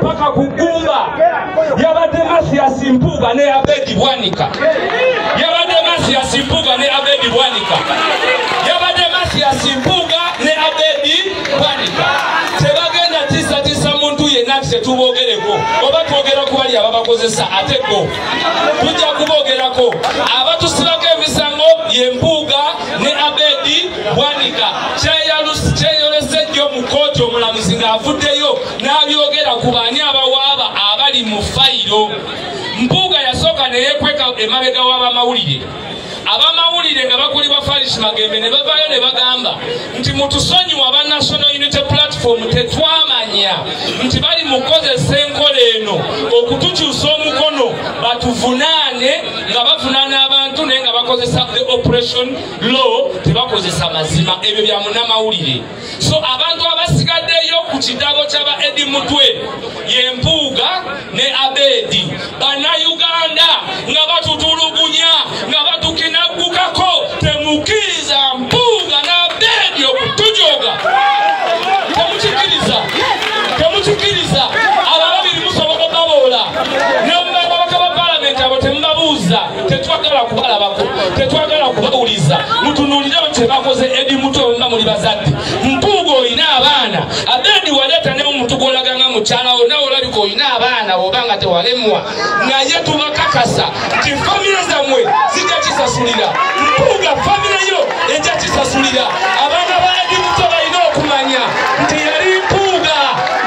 paka kugumba yabadde Mathias Mpuuga ne Abedi Bwanika yabadde Mathias Mpuuga ne Abedi Bwanika yabadde Mathias Mpuuga ne Abedi Bwanika tebagenda tisa muntu yenna tetubogereko oba twogera ku bali ababakozesa ate go tujja kubogerako abatusibako emisango ye Mpuuga ne Abedi Bwanika kyeyolese nnyo mu kooti omulamuzi ng'avuddeyo n'abyogera ku baani abawaaba abali mu fayiro. Mpuuga yasooka ne yeekweka emabega w'abamawulire abamawulire nga bakuli ba Farish Magembe ne bavaayo ne bagamba nti mutusonyiwa aba National Unity Platform tetwamanya nti bali mukozesa enkola eno okutukyusa omukono batuvunaane nga bavunaana abantu naye nga bakozesa the operation law tebakozesa mazima ebyo bya munnamawulire. So abantu abasigaddeyo ku kitabo ky'aba Edi Mutwe ye Mpuuga ne Abedi bannayuganda nga batutulugunya nga batukinagukako temukiriza Mpuuga n'Abedi okutujoga temukikiriza abo babiri musobola babola n'omubaka ba palamenti abo temubabuuza tetwagala kubalabako tetwagala kubawuliza mutunuulire kyebakoze Edi Mutwe nga muli bazadde. Mpuuga olina abaana Abedi waleeta ne omuntu gw'olaganga mukyalawo nawe olabika olina abaana bw'obanga tewalemwa naye tubakakasa nti famire zammwe zijja kisasulira. Mpuuga famire yo ejja kisasulira. Abaana ba Edi Mutwe balina okumanya nti yali Mpuuga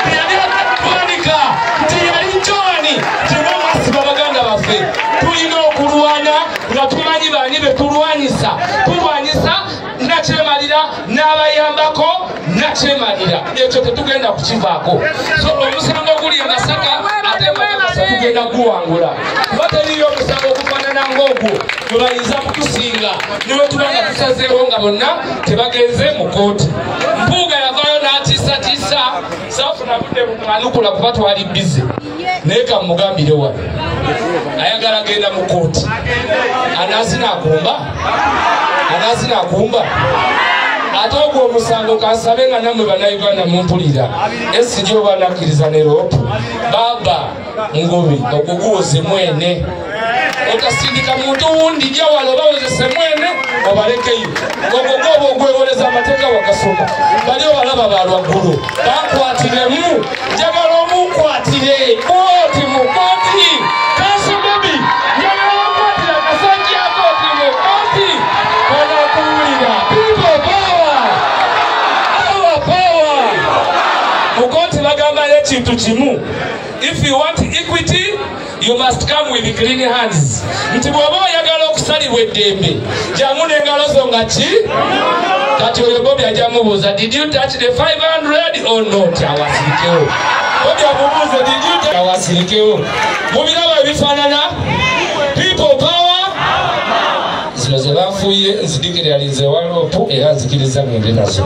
nti yali Bwanika nti yali Joani tebamasiba baganda baffe. Tulina okulwana nga tumanyi baani be tulwanyisa nakyemalira n'abayambako nakyemalira ekyo tetugenda kukivaako. So omusango guli Masaka ate Masaka tugenda guwangula kuba teriyo omusango okufaanana ng'ogwo gwe bayinza kutusinga niwe tubanga tusazeewo nga bonna tebagenze mu kooti. Mpuuga yavaayo n'atiisatiisa saafuna budde bumwanukula kuba twali bize naye kamugambire wano ayagala genda mu kooti anaazina akumba ate ogwo omusango kansabe nga nammwe bannayuganda mumpulira esijjo banakkiriza ne loopu baba ngobi ogwo guwoze mwene otasindika muntu wundi jawala obawozese mwene obalekeyo ogwo gwoba ogwewoleza amateeka wagasoma bali obalaba balwaggulu bakwatiremu njagala omunkwatire kooti mu kooti kansogobi njagala omukwatira kasajja kooti mu kooti onakuwulira people power our power mu kooti bagambayo ekintu kimu if you want equity you must come with clean hands. Nti bw'oba oyagala okusalibwa eddembe jangu n'engalo zo nga ki kati oyo Bobi ajja mubuuza did you touch the 500 or not awasirikewo Bobi amubuuze did you touch awasirikewo mubiraba ebifaanana people power zino ze bafuuye nzidikiralize waloopu era nzikiriza ngende nazo